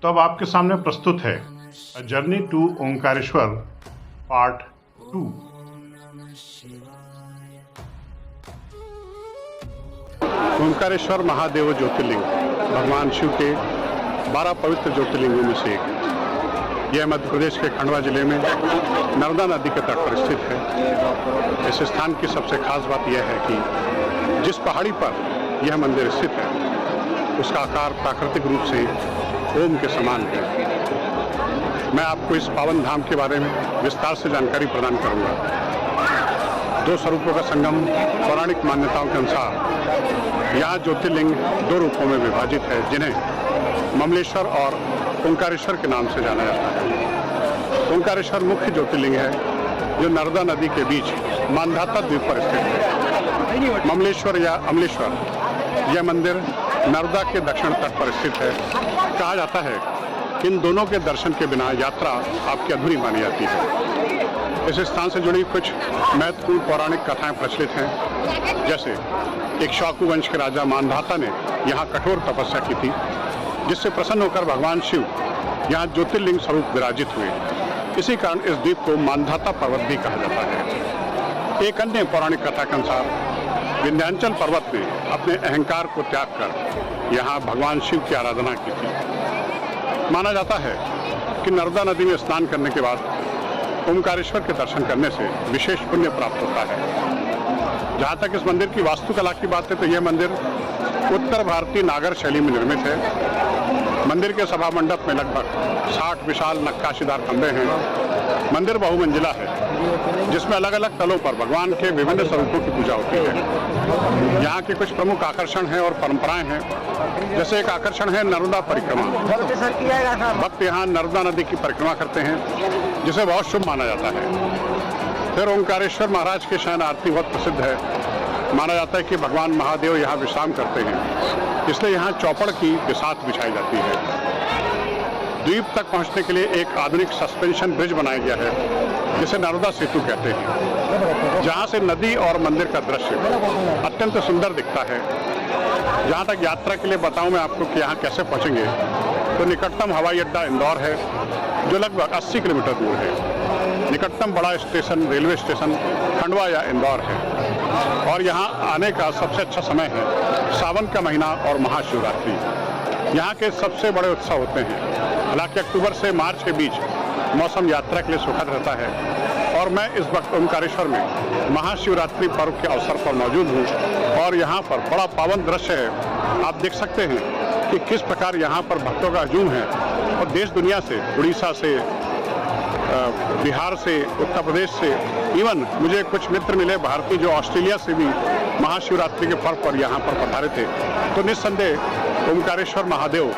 तो अब आपके सामने प्रस्तुत है a journey to Omkareshwar part 2। Omkareshwar Mahadev Jyotirlinga भगवान शिव के 12 पवित्र ज्योतिर्लिंगों में से एक। यह मध्य प्रदेश के खंडवा जिले में नर्मदा नदी के तट पर स्थित है। इस स्थान की सबसे खास बात यह है कि जिस पहाड़ी पर यह मंदिर स्थित है उसका आकार प्राकृतिक रूप से ओम के समान है। मैं आपको इस पावन धाम के बारे में विस्तार से जानकारी प्रदान करूंगा। दो स्वरूपों का संगम पौराणिक मान्यताओं के अनुसार यहाँ ज्योतिर्लिंग दो रूपों में विभाजित है, जिन्हें ममलेश्वर और ओंकारेश्वर के नाम से जाना जाता है। ओंकारेश्वर मुख्य ज्योतिर्लिंग है जो नर्मदा नदी के बीच मांधाता द्वीप पर स्थित है। ममलेश्वर या अमलेश्वर यह मंदिर नर्मदा के दक्षिण तट पर स्थित है। कहा जाता है कि इन दोनों के दर्शन के बिना यात्रा आपकी अधूरी मानी जाती है। इस स्थान से जुड़ी कुछ महत्वपूर्ण पौराणिक कथाएं प्रचलित हैं, जैसे एक शाकू वंश के राजा मांधाता ने यहाँ कठोर तपस्या की थी, जिससे प्रसन्न होकर भगवान शिव यहाँ ज्योतिर्लिंग स्वरूप विराजित हुए। इसी कारण इस द्वीप को मांधाता पर्वत भी कहा जाता है। एक अन्य पौराणिक कथा के अनुसार विंध्याचल पर्वत ने अपने अहंकार को त्याग कर यहाँ भगवान शिव की आराधना की थी। माना जाता है कि नर्मदा नदी में स्नान करने के बाद ओंकारेश्वर के दर्शन करने से विशेष पुण्य प्राप्त होता है। जहाँ तक इस मंदिर की वास्तुकला की बात है तो यह मंदिर उत्तर भारतीय नागर शैली में निर्मित है। मंदिर के सभा मंडप में लगभग 60 विशाल नक्काशीदार खंभे हैं। मंदिर बहुमंजिला है, जिसमें अलग अलग तलों पर भगवान के विभिन्न स्वरूपों की पूजा होती है। यहाँ के कुछ प्रमुख आकर्षण हैं और परंपराएं हैं। जैसे एक आकर्षण है नर्मदा परिक्रमा। भक्त यहाँ नर्मदा नदी की परिक्रमा करते हैं, जिसे बहुत शुभ माना जाता है। फिर ओंकारेश्वर महाराज की शयन आरती बहुत प्रसिद्ध है। माना जाता है कि भगवान महादेव यहाँ विश्राम करते हैं, इसलिए यहाँ चौपड़ की बिसात बिछाई जाती है। द्वीप तक पहुँचने के लिए एक आधुनिक सस्पेंशन ब्रिज बनाया गया है, जिसे नर्मदा सेतु कहते हैं, जहाँ से नदी और मंदिर का दृश्य अत्यंत सुंदर दिखता है। जहाँ तक यात्रा के लिए बताऊँ मैं आपको कि यहाँ कैसे पहुँचेंगे, तो निकटतम हवाई अड्डा इंदौर है, जो लगभग 80 किलोमीटर दूर है। निकटतम बड़ा स्टेशन रेलवे स्टेशन खंडवा या इंदौर है। और यहाँ आने का सबसे अच्छा समय है सावन का महीना और महाशिवरात्रि। यहाँ के सबसे बड़े उत्सव होते हैं। हालांकि अक्टूबर से मार्च के बीच मौसम यात्रा के लिए सुखद रहता है और मैं इस वक्त ओंकारेश्वर में महाशिवरात्रि पर्व के अवसर पर मौजूद हूँ और यहाँ पर बड़ा पावन दृश्य है। आप देख सकते हैं कि किस प्रकार यहाँ पर भक्तों का हजूम है और देश दुनिया से, उड़ीसा से, बिहार से, उत्तर प्रदेश से, इवन मुझे कुछ मित्र मिले भारतीय जो ऑस्ट्रेलिया से भी महाशिवरात्रि के पर्व पर यहाँ पर पधारे थे। तो निस्संदेह ओंकारेश्वर महादेव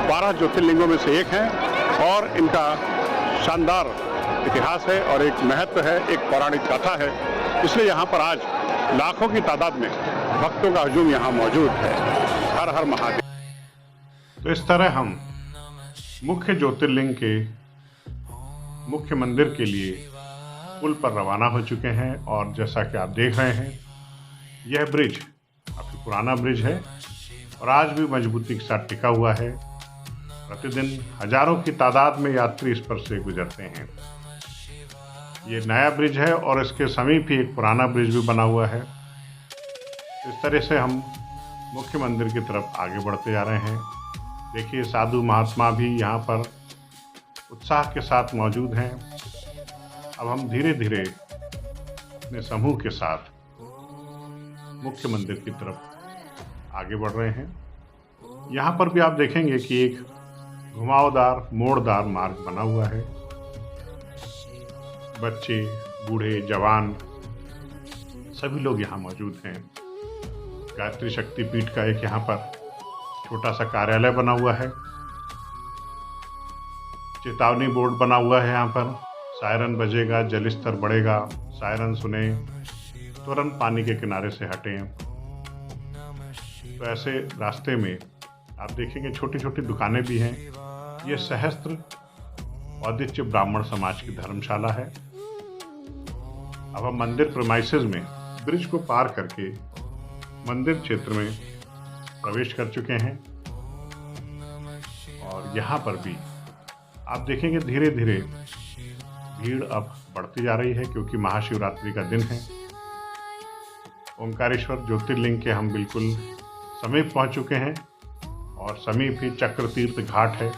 12 ज्योतिर्लिंगों में से एक हैं और इनका शानदार इतिहास है और एक महत्व है, एक पौराणिक कथा है। इसलिए यहाँ पर आज लाखों की तादाद में भक्तों का हजूम यहाँ मौजूद है। हर हर महादेव। तो इस तरह हम मुख्य ज्योतिर्लिंग के मुख्य मंदिर के लिए पुल पर रवाना हो चुके हैं और जैसा कि आप देख रहे हैं यह ब्रिज काफ़ी पुराना ब्रिज है और आज भी मजबूती के साथ टिका हुआ है। प्रतिदिन हजारों की तादाद में यात्री इस पर से गुजरते हैं। ये नया ब्रिज है और इसके समीप ही एक पुराना ब्रिज भी बना हुआ है। इस तरह से हम मुख्य मंदिर की तरफ आगे बढ़ते जा रहे हैं। देखिए साधु महात्मा भी यहाँ पर उत्साह के साथ मौजूद हैं। अब हम धीरे धीरे अपने समूह के साथ मुख्य मंदिर की तरफ आगे बढ़ रहे हैं। यहाँ पर भी आप देखेंगे कि एक घुमावदार मोड़दार मार्ग बना हुआ है। बच्चे, बूढ़े, जवान सभी लोग यहाँ मौजूद हैं। गायत्री शक्तिपीठ का एक यहाँ पर छोटा सा कार्यालय बना हुआ है। चेतावनी बोर्ड बना हुआ है। यहाँ पर सायरन बजेगा, जल स्तर बढ़ेगा, सायरन सुने, तुरंत पानी के किनारे से हटें। तो ऐसे रास्ते में आप देखेंगे छोटी छोटी दुकानें भी हैं। ये सहस्त्र औदिच्य ब्राह्मण समाज की धर्मशाला है। अब हम मंदिर प्रेमाइसेस में ब्रिज को पार करके मंदिर क्षेत्र में प्रवेश कर चुके हैं और यहाँ पर भी आप देखेंगे धीरे धीरे भीड़ अब बढ़ती जा रही है, क्योंकि महाशिवरात्रि का दिन है। ओंकारेश्वर ज्योतिर्लिंग के हम बिल्कुल समीप पहुँच चुके हैं और समीप ही चक्र तीर्थ घाट है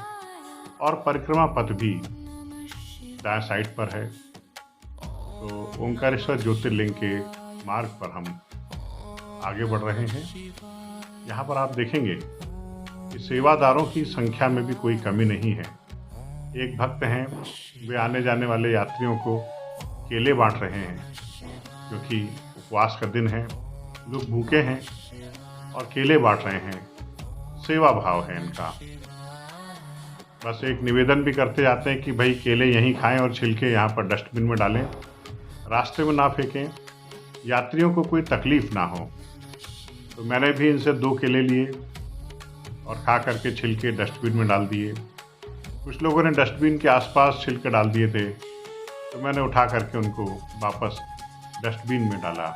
और परिक्रमा पथ भी दाएं साइड पर है। तो ओंकारेश्वर ज्योतिर्लिंग के मार्ग पर हम आगे बढ़ रहे हैं। यहाँ पर आप देखेंगे कि सेवादारों की संख्या में भी कोई कमी नहीं है। एक भक्त हैं, वे आने जाने वाले यात्रियों को केले बांट रहे हैं, क्योंकि उपवास का दिन है, लोग भूखे हैं और केले बांट रहे हैं। सेवा भाव है इनका। बस एक निवेदन भी करते जाते हैं कि भाई केले यहीं खाएं और छिलके यहाँ पर डस्टबिन में डालें, रास्ते में ना फेंकें, यात्रियों को कोई तकलीफ ना हो। तो मैंने भी इनसे 2 केले लिए और खा करके छिलके डस्टबिन में डाल दिए। कुछ लोगों ने डस्टबिन के आसपास छिलके डाल दिए थे, तो मैंने उठा करके उनको वापस डस्टबिन में डाला।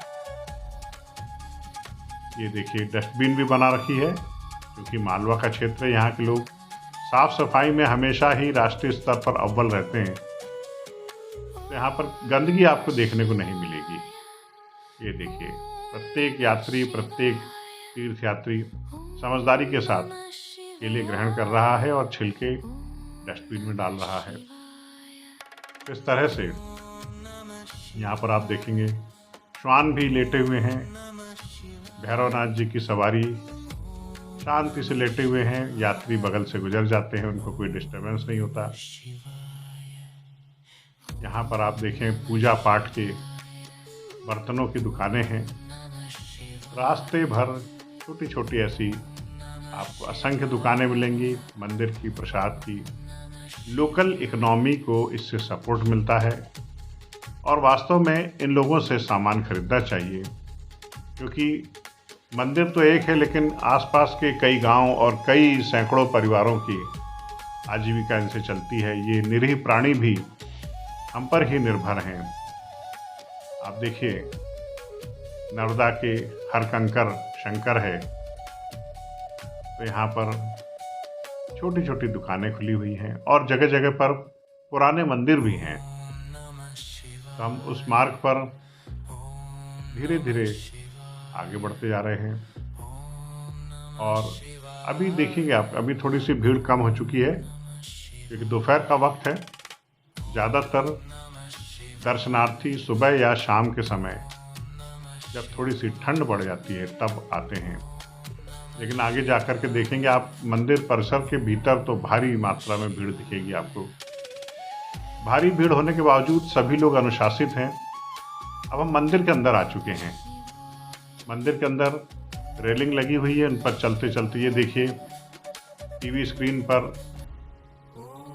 ये देखिए डस्टबिन भी बना रखी है, क्योंकि मालवा का क्षेत्र है, यहाँ के लोग साफ सफाई में हमेशा ही राष्ट्रीय स्तर पर अव्वल रहते हैं। तो यहाँ पर गंदगी आपको देखने को नहीं मिलेगी। ये देखिए प्रत्येक यात्री, प्रत्येक तीर्थयात्री समझदारी के साथ केले ग्रहण कर रहा है और छिलके डस्टबिन में डाल रहा है। इस तरह से यहाँ पर आप देखेंगे श्वान भी लेटे हुए हैं। भैरवनाथ जी की सवारी शांति से लेटे हुए हैं, यात्री बगल से गुजर जाते हैं, उनको कोई डिस्टर्बेंस नहीं होता। यहाँ पर आप देखें पूजा पाठ के बर्तनों की दुकानें हैं। रास्ते भर छोटी छोटी ऐसी आपको असंख्य दुकानें मिलेंगी मंदिर की, प्रसाद की। लोकल इकोनॉमी को इससे सपोर्ट मिलता है और वास्तव में इन लोगों से सामान खरीदना चाहिए, क्योंकि मंदिर तो एक है, लेकिन आसपास के कई गांव और कई सैकड़ों परिवारों की आजीविका इनसे चलती है। ये निरीह प्राणी भी हम पर ही निर्भर हैं। आप देखिए नर्मदा के हर कंकर शंकर है, तो यहाँ पर छोटी छोटी दुकानें खुली हुई हैं और जगह जगह पर पुराने मंदिर भी हैं। तो हम उस मार्ग पर धीरे धीरे आगे बढ़ते जा रहे हैं और अभी देखेंगे आप, अभी थोड़ी सी भीड़ कम हो चुकी है, क्योंकि दोपहर का वक्त है। ज़्यादातर दर्शनार्थी सुबह या शाम के समय जब थोड़ी सी ठंड बढ़ जाती है तब आते हैं, लेकिन आगे जाकर के देखेंगे आप मंदिर परिसर के भीतर तो भारी मात्रा में भीड़ दिखेगी आपको। भारी भीड़ होने के बावजूद सभी लोग अनुशासित हैं। अब हम मंदिर के अंदर आ चुके हैं। मंदिर के अंदर रेलिंग लगी हुई है, उन पर चलते चलते ये देखिए टीवी स्क्रीन पर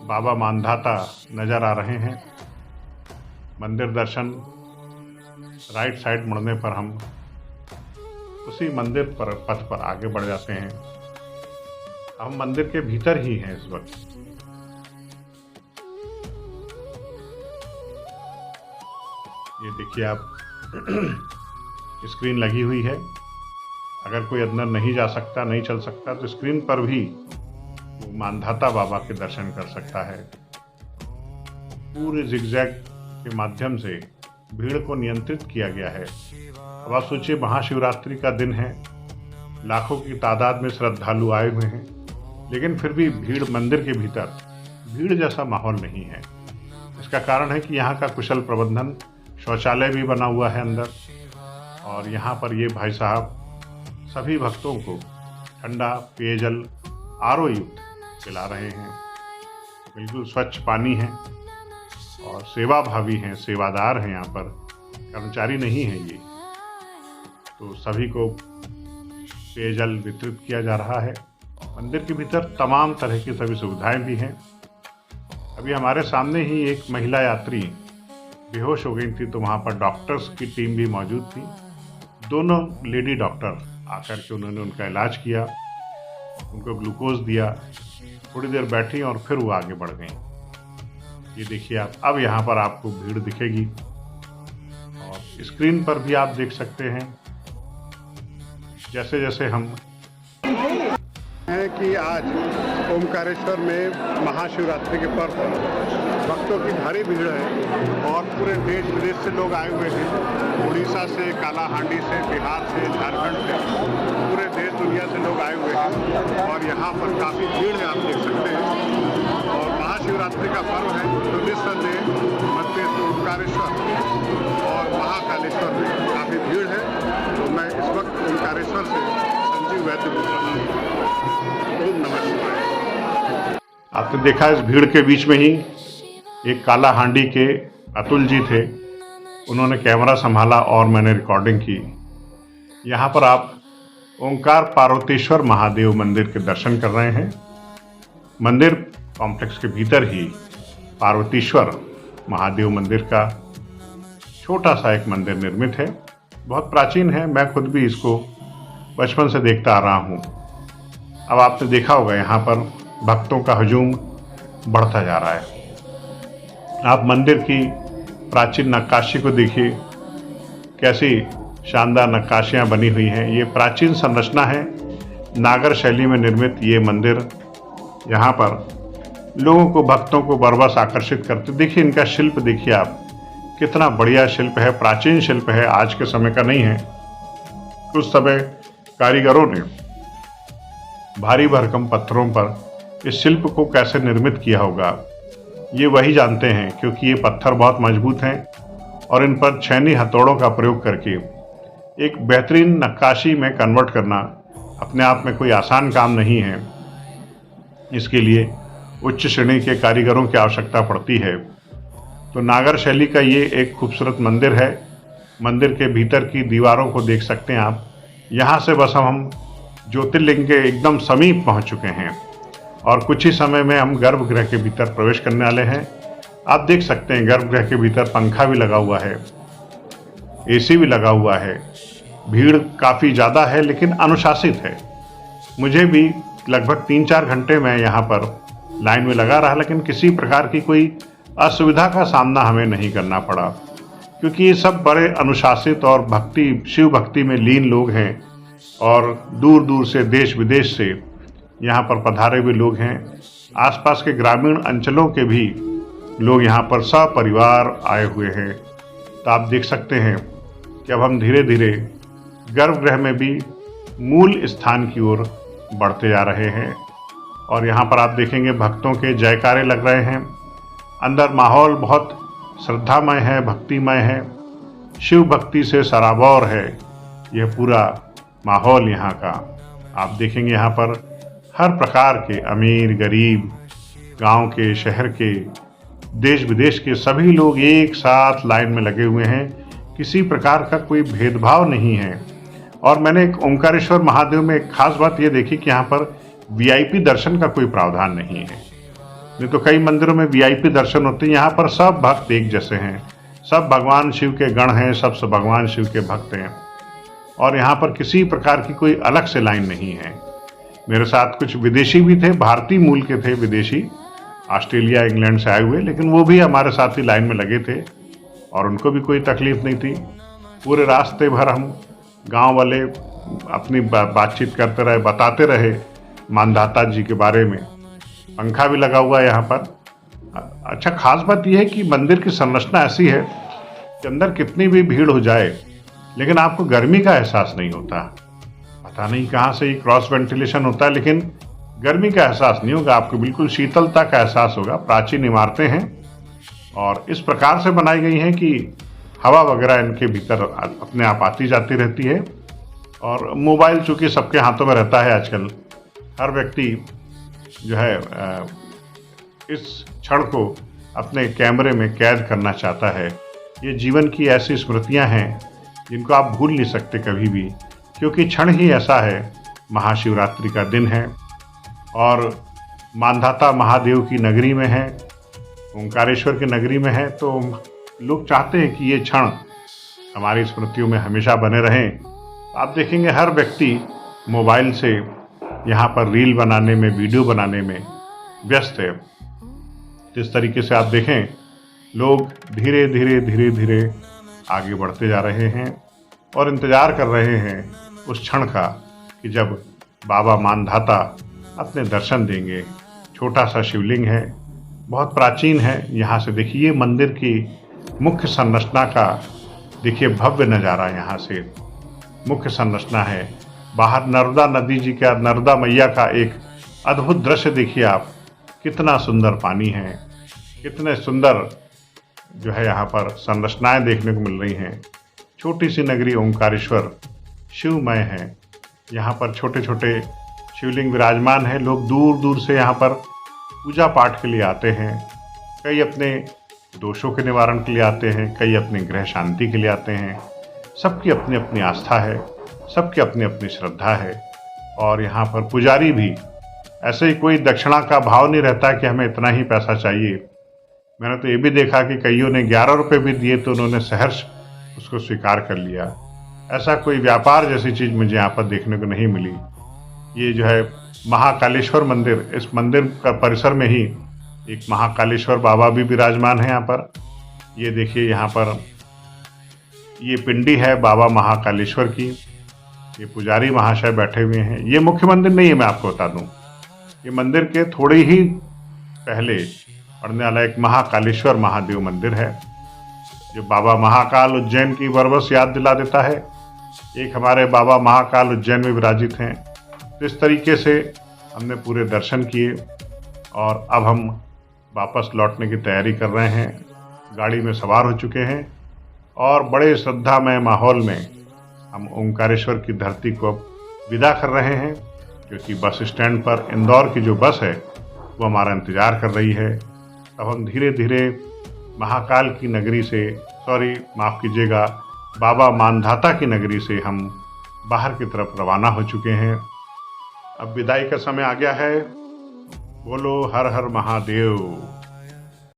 बाबा मानधाता नज़र आ रहे हैं। मंदिर दर्शन राइट साइड मुड़ने पर हम उसी मंदिर पर पथ पर आगे बढ़ जाते हैं। हम मंदिर के भीतर ही हैं इस वक्त। ये देखिए आप स्क्रीन लगी हुई है। अगर कोई अंदर नहीं जा सकता, नहीं चल सकता, तो स्क्रीन पर भी वो मानधाता बाबा के दर्शन कर सकता है। पूरे जिगजैग के माध्यम से भीड़ को नियंत्रित किया गया है। अब आप सोचिए महाशिवरात्रि का दिन है, लाखों की तादाद में श्रद्धालु आए हुए हैं, लेकिन फिर भी भीड़ मंदिर के भीतर भीड़ जैसा माहौल नहीं है। इसका कारण है कि यहाँ का कुशल प्रबंधन, शौचालय भी बना हुआ है अंदर, और यहाँ पर ये भाई साहब सभी भक्तों को ठंडा पेयजल RO युक्त पिला रहे हैं। बिल्कुल स्वच्छ पानी है और सेवा भावी हैं, सेवादार हैं, यहाँ पर कर्मचारी नहीं हैं ये। तो सभी को पेयजल वितरित किया जा रहा है। मंदिर के भीतर तमाम तरह की सभी सुविधाएं भी हैं। अभी हमारे सामने ही एक महिला यात्री बेहोश हो गई थी, तो वहाँ पर डॉक्टर्स की टीम भी मौजूद थी। दोनों लेडी डॉक्टर आकर के उन्होंने उनका इलाज किया, उनको ग्लूकोज दिया, थोड़ी देर बैठी और फिर वो आगे बढ़ गई। ये देखिए आप, अब यहाँ पर आपको भीड़ दिखेगी और स्क्रीन पर भी आप देख सकते हैं। जैसे जैसे हम है कि आज ओमकारेश्वर में महाशिवरात्रि के पर्व पर भक्तों की भारी भीड़ है और पूरे देश विदेश से लोग आए हुए हैं। उड़ीसा से, कालाहांडी से, बिहार से, झारखंड से, पूरे देश दुनिया से लोग आए हुए हैं और यहाँ पर काफ़ी भीड़ है, आप देख सकते हैं। और महाशिवरात्रि का पर्व है तो निस्संदेह मध्य ओमकारेश्वर और महाकालेश्वर में काफ़ी भीड़ है। तो मैं इस वक्त ओमकारेश्वर से संजीव वैद्य बोल रहा हूँ। ओम नमः शिवाय। आपने देखा इस भीड़ के बीच में ही एक कालाहांडी के अतुल जी थे, उन्होंने कैमरा संभाला और मैंने रिकॉर्डिंग की। यहाँ पर आप ओंकार पार्वतीश्वर महादेव मंदिर के दर्शन कर रहे हैं। मंदिर कॉम्प्लेक्स के भीतर ही पार्वतीश्वर महादेव मंदिर का छोटा सा एक मंदिर निर्मित है, बहुत प्राचीन है। मैं खुद भी इसको बचपन से देखता आ रहा हूँ। अब आपने देखा होगा यहाँ पर भक्तों का हजूम बढ़ता जा रहा है। आप मंदिर की प्राचीन नक्काशी को देखिए, कैसी शानदार नक्काशियाँ बनी हुई हैं। ये प्राचीन संरचना है, नागर शैली में निर्मित ये मंदिर यहाँ पर लोगों को, भक्तों को बरबस आकर्षित करते। देखिए इनका शिल्प देखिए आप, कितना बढ़िया शिल्प है, प्राचीन शिल्प है, आज के समय का नहीं है। उस समय कारीगरों ने भारी भरकम पत्थरों पर इस शिल्प को कैसे निर्मित किया होगा ये वही जानते हैं, क्योंकि ये पत्थर बहुत मजबूत हैं और इन पर छेनी हथौड़ों का प्रयोग करके एक बेहतरीन नक्काशी में कन्वर्ट करना अपने आप में कोई आसान काम नहीं है। इसके लिए उच्च श्रेणी के कारीगरों की आवश्यकता पड़ती है। तो नागर शैली का ये एक खूबसूरत मंदिर है। मंदिर के भीतर की दीवारों को देख सकते हैं आप। यहाँ से बस हम ज्योतिर्लिंग के एकदम समीप पहुँच चुके हैं और कुछ ही समय में हम गर्भगृह के भीतर प्रवेश करने वाले हैं। आप देख सकते हैं गर्भगृह के भीतर पंखा भी लगा हुआ है, एसी भी लगा हुआ है। भीड़ काफ़ी ज़्यादा है लेकिन अनुशासित है। मुझे भी लगभग 3-4 घंटे में यहाँ पर लाइन में लगा रहा, लेकिन किसी प्रकार की कोई असुविधा का सामना हमें नहीं करना पड़ा, क्योंकि ये सब बड़े अनुशासित और शिव भक्ति में लीन लोग हैं और दूर दूर से, देश विदेश से यहाँ पर पधारे हुए लोग हैं। आसपास के ग्रामीण अंचलों के भी लोग यहाँ पर सपरिवार आए हुए हैं। तो आप देख सकते हैं कि अब हम धीरे धीरे गर्भगृह में भी मूल स्थान की ओर बढ़ते जा रहे हैं और यहाँ पर आप देखेंगे भक्तों के जयकारे लग रहे हैं। अंदर माहौल बहुत श्रद्धामय है, भक्तिमय है, शिव भक्ति से सराबोर है यह पूरा माहौल यहाँ का। आप देखेंगे यहाँ पर हर प्रकार के अमीर, गरीब, गांव के, शहर के, देश विदेश के सभी लोग एक साथ लाइन में लगे हुए हैं। किसी प्रकार का कोई भेदभाव नहीं है। और मैंने एक ओमकारेश्वर महादेव में एक खास बात ये देखी कि यहाँ पर वीआईपी दर्शन का कोई प्रावधान नहीं है। नहीं तो कई मंदिरों में वीआईपी दर्शन होते हैं, यहाँ पर सब भक्त एक जैसे हैं, सब भगवान शिव के गण हैं, सब भगवान शिव के भक्त हैं और यहाँ पर किसी प्रकार की कोई अलग से लाइन नहीं है। मेरे साथ कुछ विदेशी भी थे, भारतीय मूल के थे विदेशी, ऑस्ट्रेलिया, इंग्लैंड से आए हुए, लेकिन वो भी हमारे साथ ही लाइन में लगे थे और उनको भी कोई तकलीफ नहीं थी। पूरे रास्ते भर हम गांव वाले अपनी बातचीत करते रहे, बताते रहे मानधाता जी के बारे में। पंखा भी लगा हुआ है यहाँ पर। अच्छा, खास बात यह है कि मंदिर की संरचना ऐसी है कि अंदर कितनी भी भीड़ हो जाए लेकिन आपको गर्मी का एहसास नहीं होता। पता नहीं कहाँ से ये क्रॉस वेंटिलेशन होता है, लेकिन गर्मी का एहसास नहीं होगा आपको, बिल्कुल शीतलता का एहसास होगा। प्राचीन इमारतें हैं और इस प्रकार से बनाई गई हैं कि हवा वगैरह इनके भीतर अपने आप आती जाती रहती है। और मोबाइल चूँकि सबके हाथों में रहता है आजकल, हर व्यक्ति जो है इस क्षण को अपने कैमरे में कैद करना चाहता है। ये जीवन की ऐसी स्मृतियां हैं जिनको आप भूल नहीं सकते कभी भी, क्योंकि क्षण ही ऐसा है। महाशिवरात्रि का दिन है और मानधाता महादेव की नगरी में है, ओंकारेश्वर की नगरी में है, तो लोग चाहते हैं कि ये क्षण हमारी स्मृतियों में हमेशा बने रहें। आप देखेंगे हर व्यक्ति मोबाइल से यहाँ पर रील बनाने में, वीडियो बनाने में व्यस्त है। जिस तरीके से आप देखें, लोग धीरे धीरे धीरे धीरे आगे बढ़ते जा रहे हैं और इंतज़ार कर रहे हैं उस क्षण का कि जब बाबा मानधाता अपने दर्शन देंगे। छोटा सा शिवलिंग है, बहुत प्राचीन है। यहाँ से देखिए मंदिर की मुख्य संरचना का देखिए भव्य नज़ारा। यहाँ से मुख्य संरचना है, बाहर नर्मदा नदी जी का, नर्मदा मैया का एक अद्भुत दृश्य देखिए आप। कितना सुंदर पानी है, कितने सुंदर जो है यहाँ पर संरचनाएं देखने को मिल रही हैं। छोटी सी नगरी ओंकारेश्वर शिवमय है। यहाँ पर छोटे छोटे शिवलिंग विराजमान हैं। लोग दूर दूर से यहाँ पर पूजा पाठ के लिए आते हैं। कई अपने दोषों के निवारण के लिए आते हैं, कई अपने गृह शांति के लिए आते हैं। सबकी अपनी अपनी आस्था है, सबकी अपनी अपनी श्रद्धा है। और यहाँ पर पुजारी भी ऐसे ही कोई दक्षिणा का भाव नहीं रहता कि हमें इतना ही पैसा चाहिए। मैंने तो ये भी देखा कि कईयों ने 11 रुपये भी दिए तो उन्होंने सहर्ष उसको स्वीकार कर लिया। ऐसा कोई व्यापार जैसी चीज़ मुझे यहाँ पर देखने को नहीं मिली। ये जो है महाकालेश्वर मंदिर, इस मंदिर का परिसर में ही एक महाकालेश्वर बाबा भी विराजमान है यहाँ पर। ये देखिए यहाँ पर ये पिंडी है बाबा महाकालेश्वर की। ये पुजारी महाशय बैठे हुए हैं। ये मुख्य मंदिर नहीं है, मैं आपको बता दूं। ये मंदिर के थोड़े ही पहले पड़ने वाला एक महाकालेश्वर महादेव मंदिर है, जो बाबा महाकाल उज्जैन की बरबस याद दिला देता है। एक हमारे बाबा महाकाल उज्जैन में विराजित हैं। तो इस तरीके से हमने पूरे दर्शन किए और अब हम वापस लौटने की तैयारी कर रहे हैं। गाड़ी में सवार हो चुके हैं और बड़े श्रद्धामय माहौल में हम ओंकारेश्वर की धरती को विदा कर रहे हैं, क्योंकि बस स्टैंड पर इंदौर की जो बस है वो हमारा इंतज़ार कर रही है। अब हम धीरे धीरे महाकाल की नगरी से, माफ़ कीजिएगा, बाबा मानधाता की नगरी से हम बाहर की तरफ रवाना हो चुके हैं। अब विदाई का समय आ गया है। बोलो हर हर महादेव।